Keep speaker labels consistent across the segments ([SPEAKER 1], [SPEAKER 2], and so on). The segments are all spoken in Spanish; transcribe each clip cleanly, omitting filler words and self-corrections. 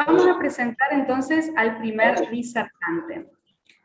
[SPEAKER 1] Vamos a presentar entonces al primer disertante.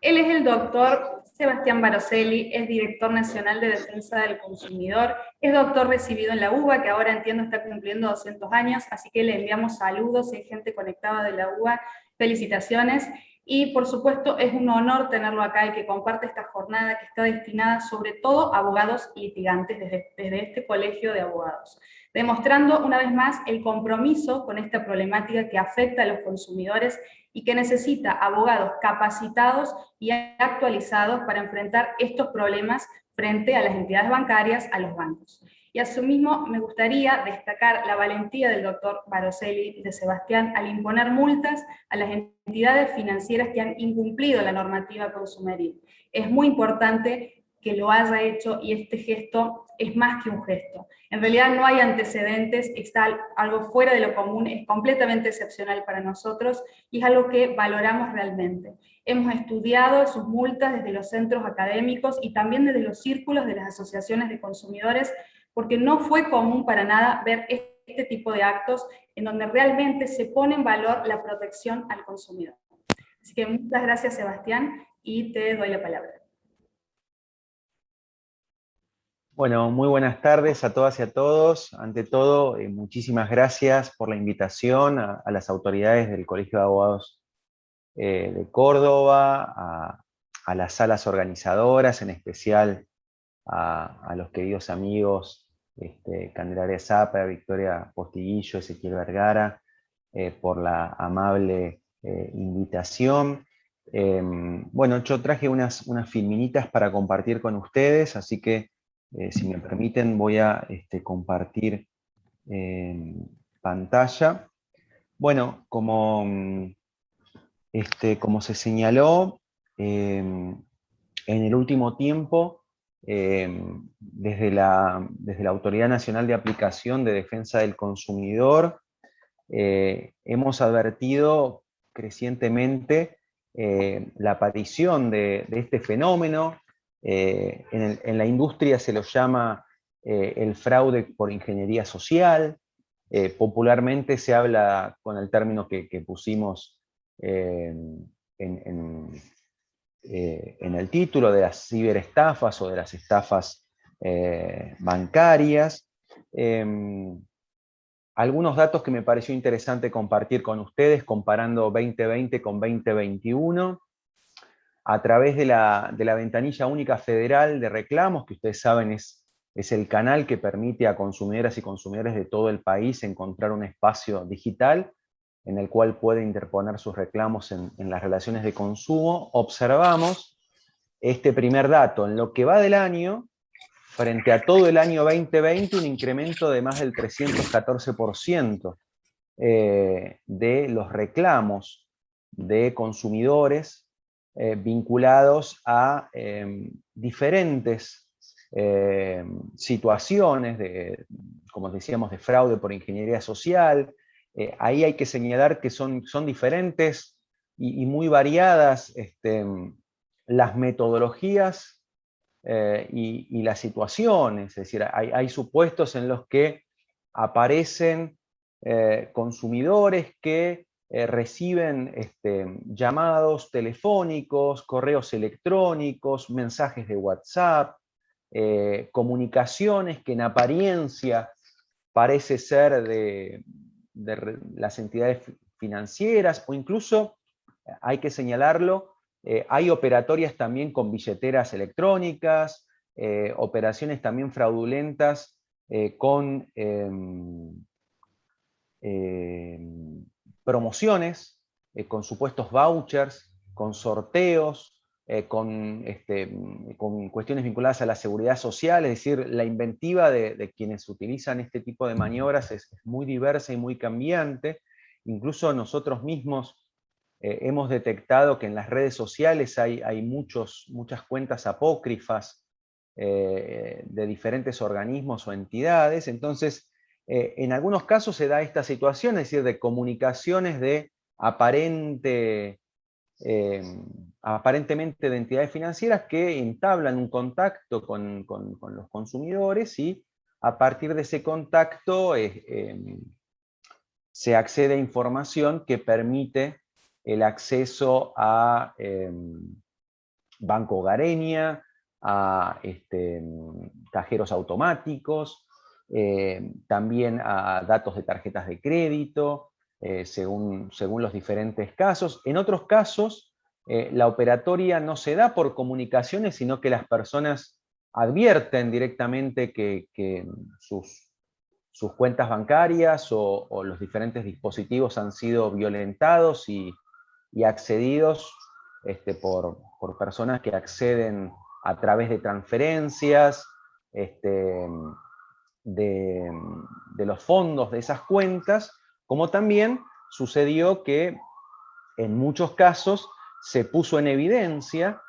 [SPEAKER 1] Él es el doctor Sebastián Baroselli, es director nacional de Defensa del Consumidor, es doctor recibido en la UBA, que ahora entiendo está cumpliendo 200 años, así que le enviamos saludos, hay gente conectada de la UBA, felicitaciones, y por supuesto es un honor tenerlo acá y que comparte esta jornada que está destinada sobre todo a abogados litigantes desde este colegio de abogados, demostrando una vez más el compromiso con esta problemática que afecta a los consumidores y que necesita abogados capacitados y actualizados para enfrentar estos problemas frente a las entidades bancarias, a los bancos. Y asimismo me gustaría destacar la valentía del doctor Baroselli, de Sebastián, al imponer multas a las entidades financieras que han incumplido la normativa consumeril. Es muy importante que lo haya hecho y este gesto es más que un gesto. En realidad no hay antecedentes, está algo fuera de lo común, es completamente excepcional para nosotros y es algo que valoramos realmente. Hemos estudiado sus multas desde los centros académicos y también desde los círculos de las asociaciones de consumidores, porque no fue común para nada ver este tipo de actos en donde realmente se pone en valor la protección al consumidor. Así que muchas gracias, Sebastián, y te doy la palabra.
[SPEAKER 2] Bueno, muy buenas tardes a todas y a todos. Ante todo, muchísimas gracias por la invitación a las autoridades del Colegio de Abogados de Córdoba, a las salas organizadoras, en especial a los queridos amigos Candelaria Zapa, Victoria Postiguillo, Ezequiel Vergara, por la amable invitación. Bueno, yo traje unas filminitas para compartir con ustedes, así que si me permiten voy a compartir pantalla. Bueno, como se señaló, en el último tiempo, desde la Autoridad Nacional de Aplicación de Defensa del Consumidor, hemos advertido crecientemente la aparición de este fenómeno. En la industria se lo llama el fraude por ingeniería social. Popularmente se habla con el término que pusimos en el título de las ciberestafas o de las estafas bancarias. Algunos datos que me pareció interesante compartir con ustedes, comparando 2020 con 2021, a través de la ventanilla única federal de reclamos, que ustedes saben es el canal que permite a consumidoras y consumidores de todo el país encontrar un espacio digital en el cual puede interponer sus reclamos en las relaciones de consumo. Observamos este primer dato, en lo que va del año, frente a todo el año 2020, un incremento de más del 314% de los reclamos de consumidores vinculados a diferentes situaciones, como decíamos, de fraude por ingeniería social. Ahí hay que señalar que son diferentes y muy variadas las metodologías y las situaciones. Es decir, hay supuestos en los que aparecen consumidores que reciben llamados telefónicos, correos electrónicos, mensajes de WhatsApp, comunicaciones que en apariencia parece ser de las entidades financieras, o incluso, hay que señalarlo, hay operatorias también con billeteras electrónicas, operaciones también fraudulentas con promociones, con supuestos vouchers, con sorteos, con cuestiones vinculadas a la seguridad social. Es decir, la inventiva de quienes utilizan este tipo de maniobras es muy diversa y muy cambiante. Incluso nosotros mismos hemos detectado que en las redes sociales hay muchas cuentas apócrifas de diferentes organismos o entidades. Entonces, en algunos casos se da esta situación, es decir, de comunicaciones de aparentemente de entidades financieras que entablan un contacto con los consumidores, y a partir de ese contacto se accede a información que permite el acceso a Banco Hogareña, a cajeros automáticos, también a datos de tarjetas de crédito, según los diferentes casos. En otros casos, la operatoria no se da por comunicaciones, sino que las personas advierten directamente que sus cuentas bancarias o los diferentes dispositivos han sido violentados y accedidos por personas que acceden a través de transferencias, de los fondos de esas cuentas, como también sucedió que en muchos casos se puso en evidencia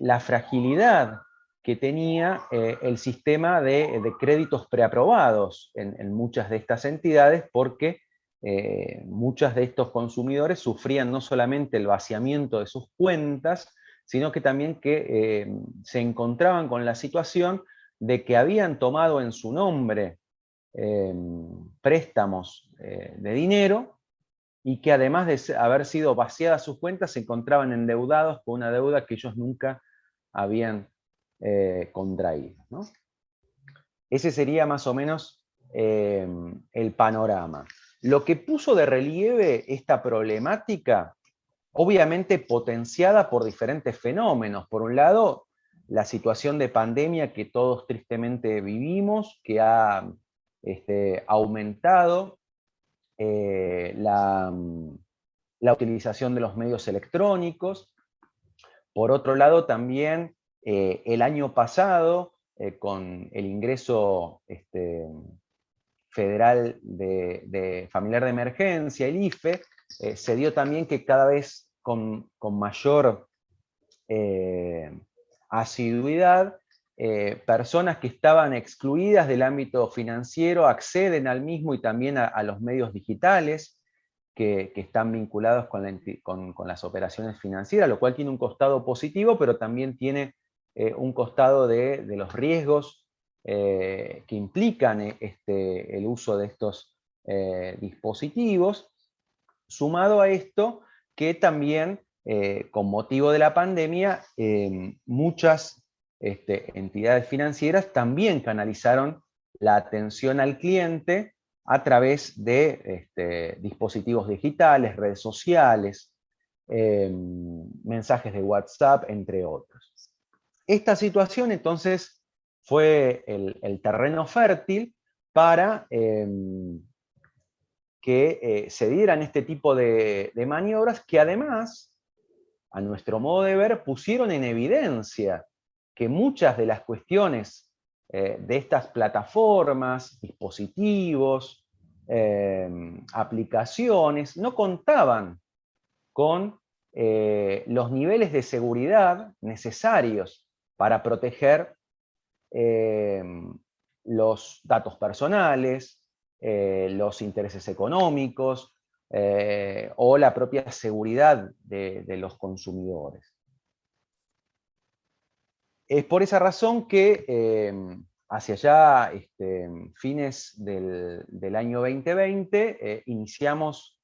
[SPEAKER 2] la fragilidad que tenía el sistema de créditos preaprobados en muchas de estas entidades, porque muchos de estos consumidores sufrían no solamente el vaciamiento de sus cuentas, sino que también se encontraban con la situación de que habían tomado en su nombre préstamos de dinero, y que además de haber sido vaciadas sus cuentas, se encontraban endeudados con una deuda que ellos nunca habían contraído, ¿no? Ese sería más o menos el panorama. Lo que puso de relieve esta problemática, obviamente potenciada por diferentes fenómenos. Por un lado, la situación de pandemia que todos tristemente vivimos, que ha aumentado la utilización de los medios electrónicos. Por otro lado, también el año pasado, con el ingreso federal de familiar de emergencia, el IFE, se dio también que cada vez con mayor asiduidad, personas que estaban excluidas del ámbito financiero acceden al mismo y también a los medios digitales que están vinculados con las operaciones financieras, lo cual tiene un costado positivo, pero también tiene un costado de los riesgos que implican el uso de estos dispositivos, sumado a esto que también, con motivo de la pandemia, muchas entidades financieras también canalizaron la atención al cliente a través de dispositivos digitales, redes sociales, mensajes de WhatsApp, entre otros. Esta situación entonces fue el terreno fértil para que se dieran este tipo de maniobras que además, a nuestro modo de ver, pusieron en evidencia que muchas de las cuestiones de estas plataformas, dispositivos, aplicaciones, no contaban con los niveles de seguridad necesarios para proteger los datos personales, los intereses económicos o la propia seguridad de los consumidores. Es por esa razón que hacia allá fines del año 2020 iniciamos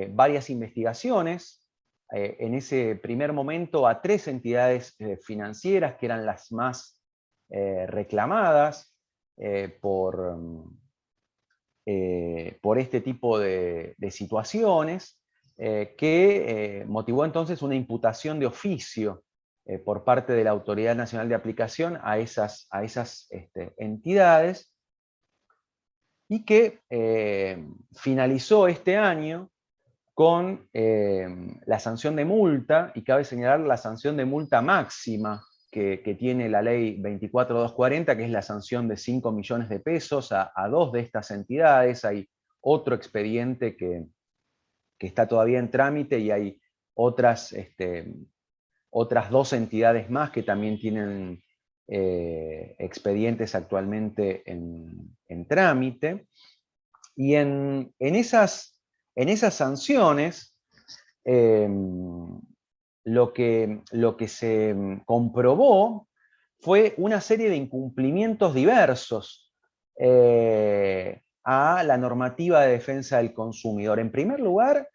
[SPEAKER 2] varias investigaciones, en ese primer momento a 3 entidades financieras que eran las más reclamadas por este tipo de situaciones, que motivó entonces una imputación de oficio por parte de la Autoridad Nacional de Aplicación a esas entidades, y que finalizó este año con la sanción de multa, y cabe señalar la sanción de multa máxima que tiene la ley 24240, que es la sanción de 5 millones de pesos a 2 de estas entidades. Hay otro expediente que está todavía en trámite, y hay otras 2 entidades más que también tienen expedientes actualmente en trámite. Y en esas sanciones, lo que se comprobó fue una serie de incumplimientos diversos, a la normativa de defensa del consumidor. En primer lugar,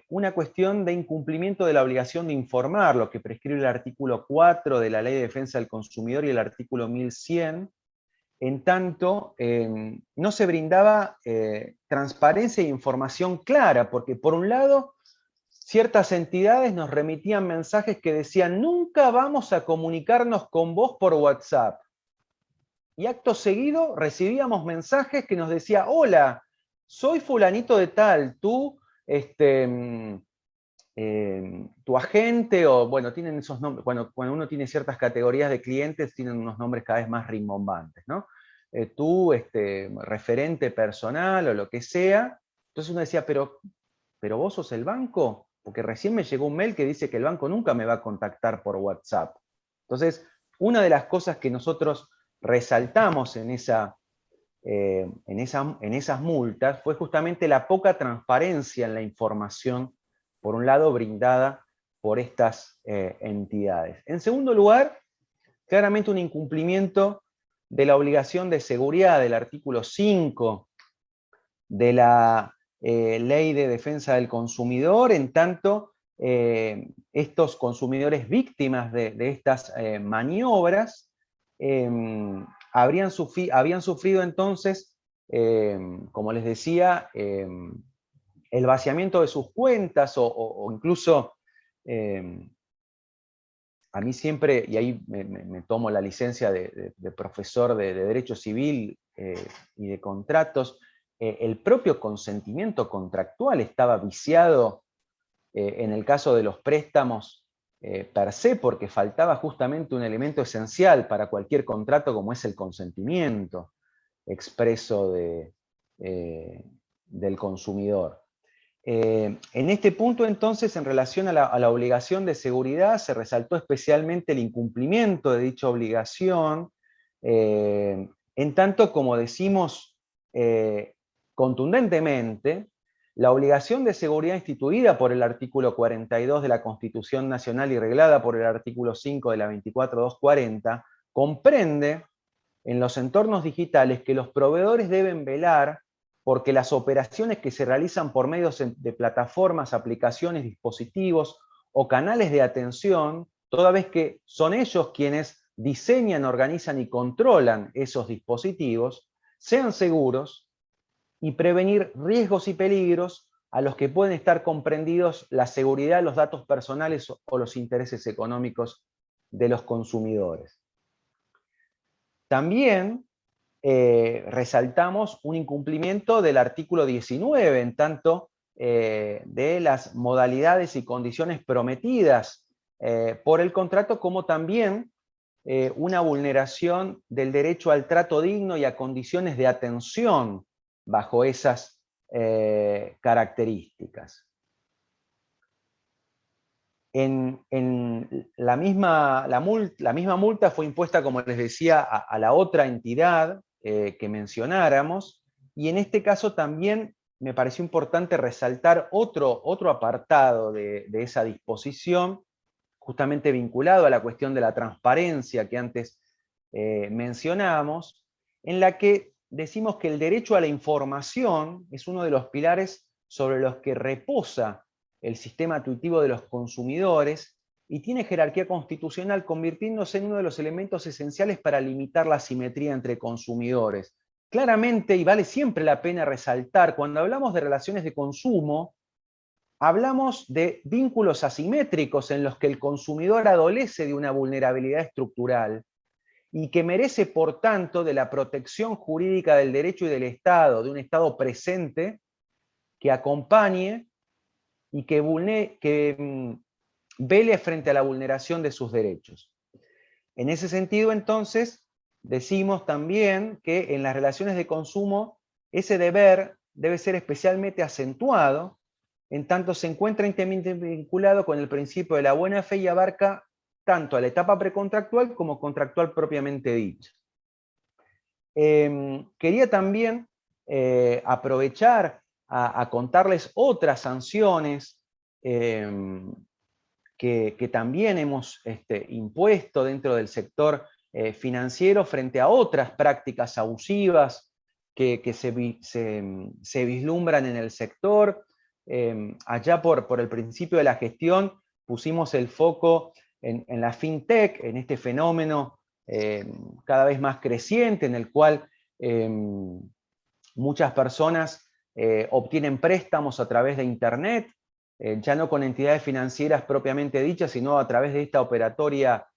[SPEAKER 2] una cuestión de incumplimiento de la obligación de informar, lo que prescribe el artículo 4 de la Ley de Defensa del Consumidor y el artículo 1100, en tanto no se brindaba transparencia e información clara, porque por un lado, ciertas entidades nos remitían mensajes que decían, nunca vamos a comunicarnos con vos por WhatsApp. Y acto seguido recibíamos mensajes que nos decía, hola, soy fulanito de tal, tú, tu agente, o bueno, tienen esos nombres, cuando uno tiene ciertas categorías de clientes, tienen unos nombres cada vez más rimbombantes, ¿no? Tú, referente personal o lo que sea. Entonces uno decía, pero vos sos el banco, porque recién me llegó un mail que dice que el banco nunca me va a contactar por WhatsApp. Entonces, una de las cosas que nosotros resaltamos en esas multas fue justamente la poca transparencia en la información, por un lado, brindada por estas entidades. En segundo lugar, claramente un incumplimiento de la obligación de seguridad del artículo 5 de la Ley de Defensa del Consumidor, en tanto estos consumidores víctimas de estas maniobras habían sufrido entonces, como les decía, el vaciamiento de sus cuentas o incluso, a mí siempre, y ahí me tomo la licencia de profesor de Derecho Civil y de contratos, el propio consentimiento contractual estaba viciado en el caso de los préstamos per se, porque faltaba justamente un elemento esencial para cualquier contrato como es el consentimiento expreso del consumidor. En este punto, entonces, en relación a la obligación de seguridad, se resaltó especialmente el incumplimiento de dicha obligación, en tanto, como decimos contundentemente, la obligación de seguridad instituida por el artículo 42 de la Constitución Nacional y reglada por el artículo 5 de la 24240, comprende en los entornos digitales que los proveedores deben velar porque las operaciones que se realizan por medios de plataformas, aplicaciones, dispositivos o canales de atención, toda vez que son ellos quienes diseñan, organizan y controlan esos dispositivos, sean seguros y prevenir riesgos y peligros a los que pueden estar comprendidos la seguridad, los datos personales o los intereses económicos de los consumidores. También resaltamos un incumplimiento del artículo 19, en tanto de las modalidades y condiciones prometidas por el contrato, como también una vulneración del derecho al trato digno y a condiciones de atención bajo esas características. La misma multa fue impuesta, como les decía, a la otra entidad que mencionáramos, y en este caso también me pareció importante resaltar otro apartado de esa disposición, justamente vinculado a la cuestión de la transparencia que antes mencionamos, en la que decimos que el derecho a la información es uno de los pilares sobre los que reposa el sistema tuitivo de los consumidores y tiene jerarquía constitucional, convirtiéndose en uno de los elementos esenciales para limitar la asimetría entre consumidores. Claramente, y vale siempre la pena resaltar, cuando hablamos de relaciones de consumo, hablamos de vínculos asimétricos en los que el consumidor adolece de una vulnerabilidad estructural y que merece, por tanto, de la protección jurídica del derecho y del Estado, de un Estado presente que acompañe y que vele frente a la vulneración de sus derechos. En ese sentido, entonces, decimos también que en las relaciones de consumo ese deber debe ser especialmente acentuado, en tanto se encuentra íntimamente vinculado con el principio de la buena fe y abarca tanto a la etapa precontractual como contractual propiamente dicha. Quería también aprovechar a contarles otras sanciones que también hemos impuesto dentro del sector financiero frente a otras prácticas abusivas que se vislumbran en el sector. Allá por el principio de la gestión pusimos el foco en la fintech, en este fenómeno cada vez más creciente, en el cual muchas personas obtienen préstamos a través de Internet, ya no con entidades financieras propiamente dichas, sino a través de esta operatoria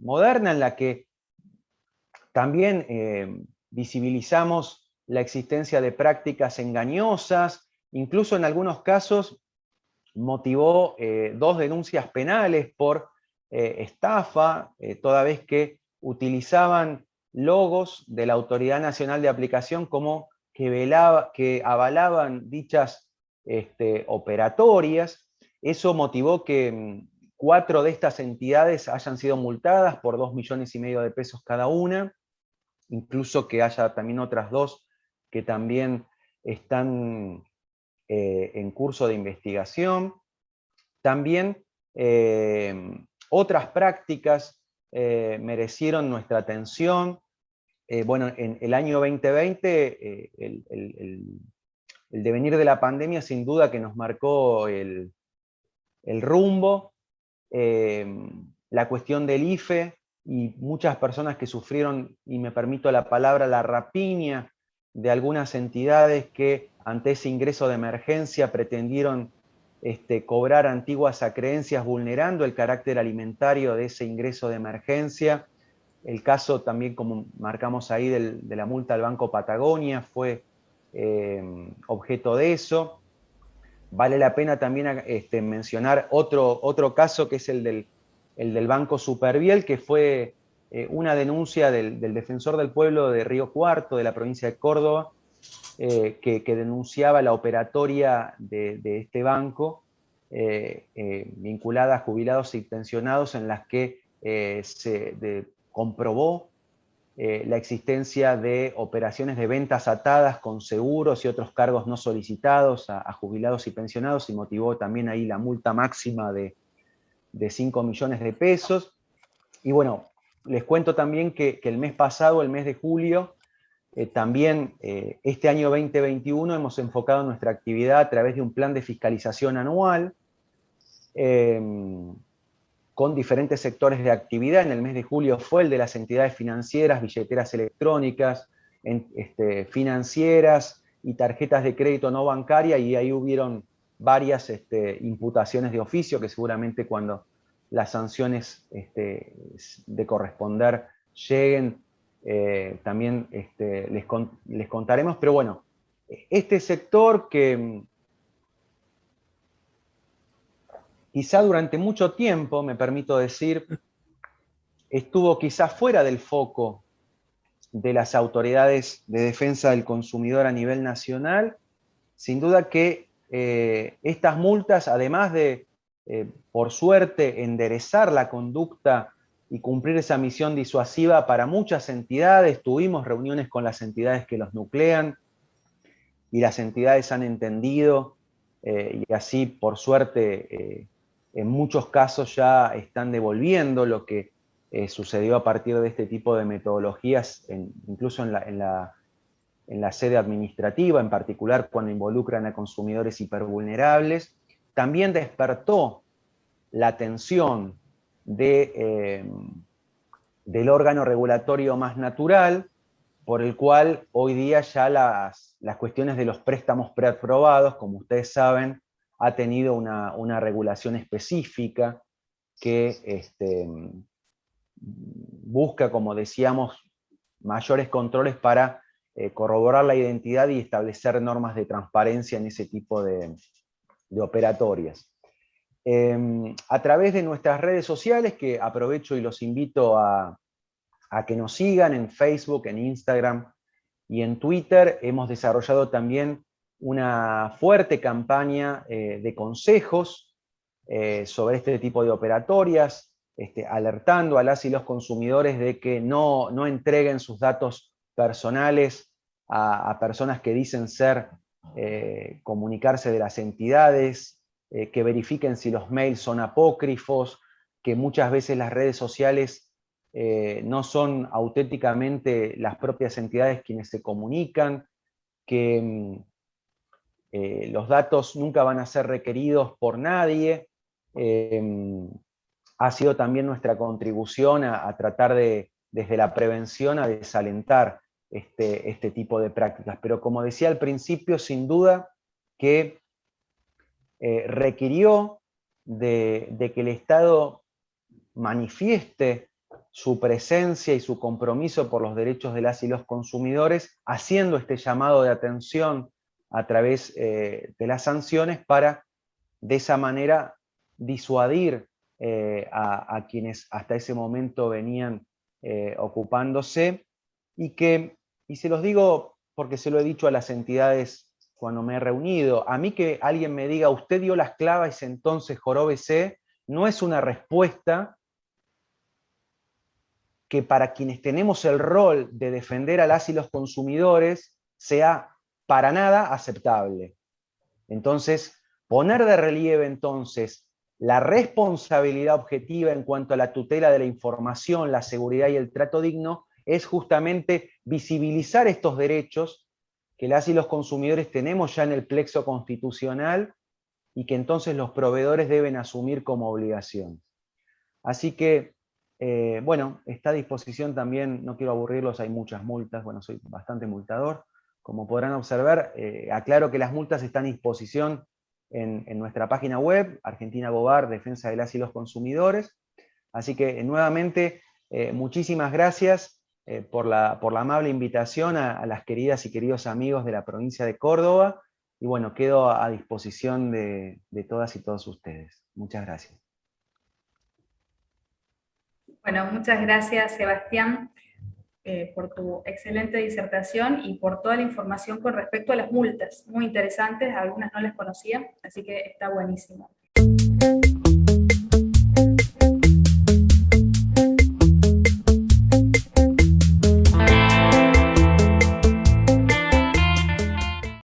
[SPEAKER 2] moderna en la que también visibilizamos la existencia de prácticas engañosas, incluso en algunos casos motivó 2 denuncias penales por estafa, toda vez que utilizaban logos de la Autoridad Nacional de Aplicación como que avalaban dichas operatorias. Eso motivó que 4 de estas entidades hayan sido multadas por 2,5 millones de pesos cada una, incluso que haya también otras 2 que también están en curso de investigación. También otras prácticas merecieron nuestra atención. Bueno, en el año 2020, el devenir de la pandemia sin duda que nos marcó el rumbo, la cuestión del IFE y muchas personas que sufrieron, y me permito la palabra, la rapiña de algunas entidades que ante ese ingreso de emergencia pretendieron cobrar antiguas acreencias vulnerando el carácter alimentario de ese ingreso de emergencia. El caso también, como marcamos ahí, de la multa al Banco Patagonia fue objeto de eso. Vale la pena también mencionar otro caso que es el del Banco Superviel, que fue una denuncia del Defensor del Pueblo de Río Cuarto, de la provincia de Córdoba, que denunciaba la operatoria de este banco vinculada a jubilados y pensionados, en las que se comprobó la existencia de operaciones de ventas atadas con seguros y otros cargos no solicitados a jubilados y pensionados, y motivó también ahí la multa máxima de 5 millones de pesos. Y bueno, les cuento también que el mes pasado, el mes de julio, también este año 2021 hemos enfocado nuestra actividad a través de un plan de fiscalización anual con diferentes sectores de actividad. En el mes de julio fue el de las entidades financieras, billeteras electrónicas, financieras y tarjetas de crédito no bancaria, y ahí hubieron varias imputaciones de oficio que seguramente cuando las sanciones de corresponder lleguen también les contaremos. Pero bueno, este sector que quizá durante mucho tiempo, me permito decir, estuvo quizá fuera del foco de las autoridades de defensa del consumidor a nivel nacional, sin duda que estas multas, además de, por suerte, enderezar la conducta y cumplir esa misión disuasiva para muchas entidades, tuvimos reuniones con las entidades que los nuclean, y las entidades han entendido, y así, por suerte, en muchos casos ya están devolviendo lo que sucedió a partir de este tipo de metodologías, incluso en la sede administrativa, en particular cuando involucran a consumidores hipervulnerables. También despertó la atención del órgano regulatorio más natural, por el cual hoy día ya las cuestiones de los préstamos preaprobados, como ustedes saben, ha tenido una regulación específica que busca, como decíamos, mayores controles para corroborar la identidad y establecer normas de transparencia en ese tipo de operatorias. A través de nuestras redes sociales, que aprovecho y los invito a que nos sigan en Facebook, en Instagram y en Twitter, hemos desarrollado también una fuerte campaña de consejos sobre este tipo de operatorias, alertando a las y los consumidores de que no entreguen sus datos personales a personas que dicen ser, comunicarse de las entidades, que verifiquen si los mails son apócrifos, que muchas veces las redes sociales no son auténticamente las propias entidades quienes se comunican, que los datos nunca van a ser requeridos por nadie. Ha sido también nuestra contribución a tratar de, desde la prevención, a desalentar este tipo de prácticas. Pero como decía al principio, sin duda que requirió de que el Estado manifieste su presencia y su compromiso por los derechos de las y los consumidores, haciendo este llamado de atención a través de las sanciones para, de esa manera, disuadir a quienes hasta ese momento venían ocupándose, y se los digo porque se lo he dicho a las entidades cuando me he reunido, a mí que alguien me diga, usted dio las claves, entonces joróbese, no es una respuesta que para quienes tenemos el rol de defender a las y los consumidores sea para nada aceptable. Entonces, poner de relieve entonces la responsabilidad objetiva en cuanto a la tutela de la información, la seguridad y el trato digno, es justamente visibilizar estos derechos que las y los consumidores tenemos ya en el plexo constitucional y que entonces los proveedores deben asumir como obligación. Así que, bueno, está a disposición también, no quiero aburrirlos, hay muchas multas, bueno, soy bastante multador, como podrán observar, aclaro que las multas están a disposición en nuestra página web, Argentina Gobar, Defensa de las y los Consumidores. Así que, nuevamente, muchísimas gracias por la amable invitación a las queridas y queridos amigos de la provincia de Córdoba, y bueno, quedo a disposición de todas y todos ustedes. Muchas gracias.
[SPEAKER 1] Bueno, muchas gracias, Sebastián, por tu excelente disertación y por toda la información con respecto a las multas. Muy interesantes, algunas no las conocía, así que está buenísimo.